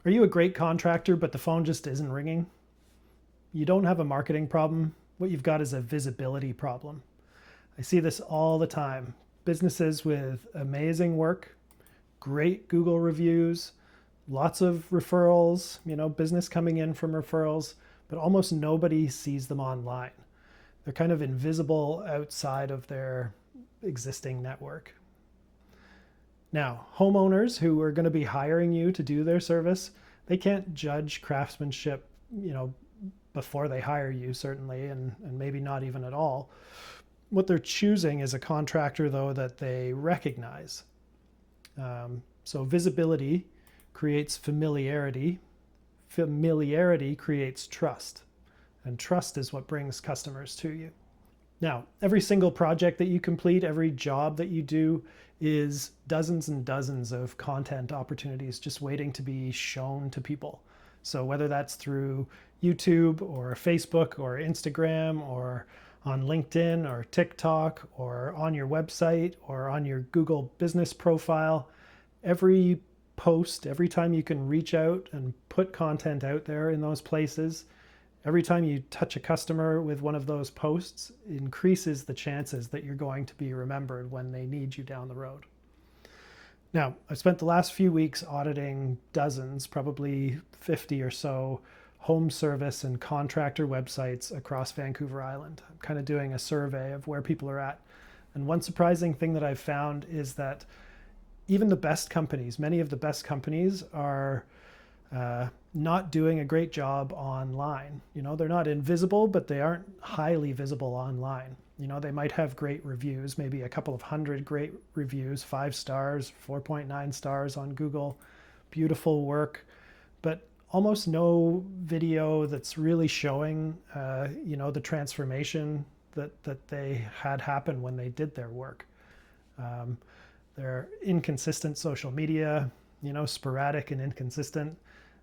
Are you a great contractor, but the phone just isn't ringing? You don't have a marketing problem. What you've got is a visibility problem. I see this all the time. Businesses with amazing work, great Google reviews, lots of referrals, business coming in from referrals, but almost nobody sees them online. They're kind of invisible outside of their existing network. Now, homeowners who are going to be hiring you to do their service, they can't judge craftsmanship, before they hire you, certainly, and maybe not even at all. What they're choosing is a contractor, though, that they recognize. So visibility creates familiarity. Familiarity creates trust. And trust is what brings customers to you. Now, every single project that you complete, every job that you do is dozens and dozens of content opportunities just waiting to be shown to people. So whether that's through YouTube or Facebook or Instagram or on LinkedIn or TikTok or on your website or on your Google business profile, every post, every time you can reach out and put content out there in those places, every time you touch a customer with one of those posts, increases the chances that you're going to be remembered when they need you down the road. Now, I've spent the last few weeks auditing dozens, probably 50 or so, home service and contractor websites across Vancouver Island. I'm kind of doing a survey of where people are at. And one surprising thing that I've found is that even the best companies, many of the best companies are not doing a great job online. They're not invisible, but they aren't highly visible online. They might have great reviews, maybe a couple of hundred great reviews, 5 stars, 4.9 stars on Google, beautiful work, but almost no video that's really showing, the transformation that they had happen when they did their work. They're inconsistent social media, sporadic and inconsistent,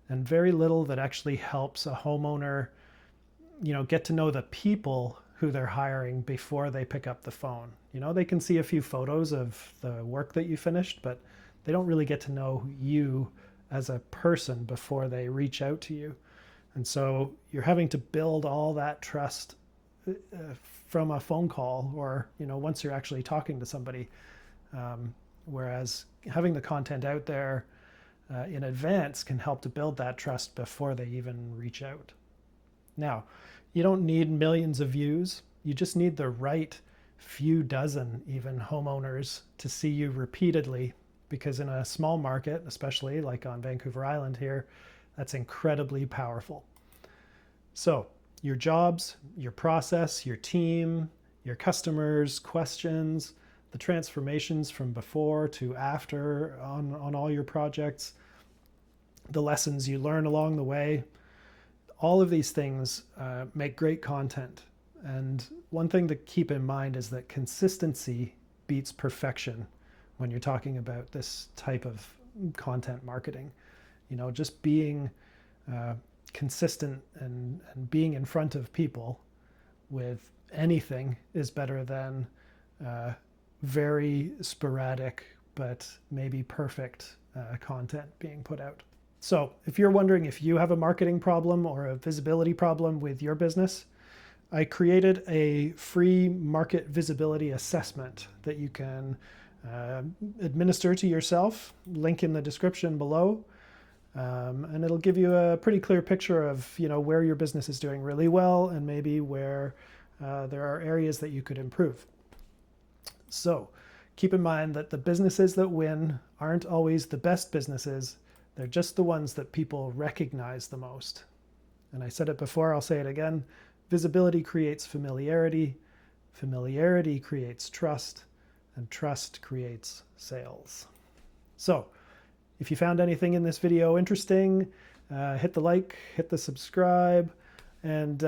and very little that actually helps a homeowner, get to know the people who they're hiring before they pick up the phone. They can see a few photos of the work that you finished, but they don't really get to know you as a person before they reach out to you. And so you're having to build all that trust from a phone call or, once you're actually talking to somebody. Whereas having the content out there in advance can help to build that trust before they even reach out. Now, you don't need millions of views. You just need the right few dozen even homeowners to see you repeatedly, because in a small market, especially like on Vancouver Island here, that's incredibly powerful. So your jobs, your process, your team, your customers, questions, the transformations from before to after on all your projects, the lessons you learn along the way, all of these things make great content. And one thing to keep in mind is that consistency beats perfection when you're talking about this type of content marketing. Just being consistent and being in front of people with anything is better than very sporadic but maybe perfect content being put out. So if you're wondering if you have a marketing problem or a visibility problem with your business, I created a free market visibility assessment that you can administer to yourself, link in the description below. And it'll give you a pretty clear picture of where your business is doing really well and maybe where there are areas that you could improve. So keep in mind that the businesses that win aren't always the best businesses. They're just the ones that people recognize the most. And I said it before, I'll say it again. Visibility creates familiarity. Familiarity creates trust. And trust creates sales. So if you found anything in this video interesting, hit the like, hit the subscribe. And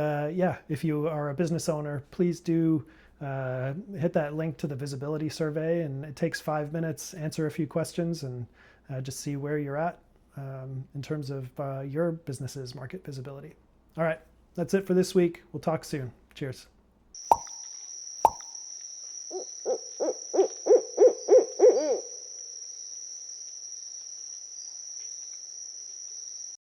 if you are a business owner, please do hit that link to the visibility survey. And it takes 5 minutes, answer a few questions, and just see where you're at in terms of your business's market visibility. All right, that's it for this week. We'll talk soon. Cheers.